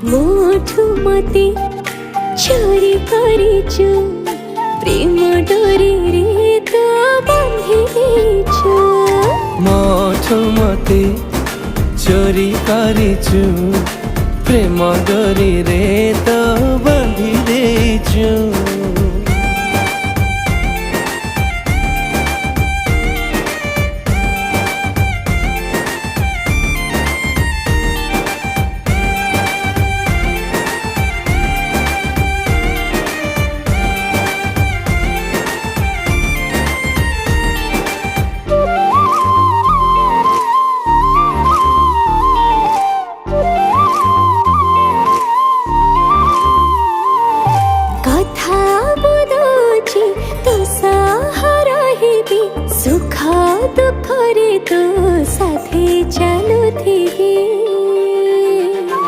मोठू मते चोरी करिछु प्रेम डोरी रे तो बांधी देछु मोठू मते चोरी करिछु प्रेम डोरी रे तो बांधी देछु सुख दुख रे तो साथे चलुथिबी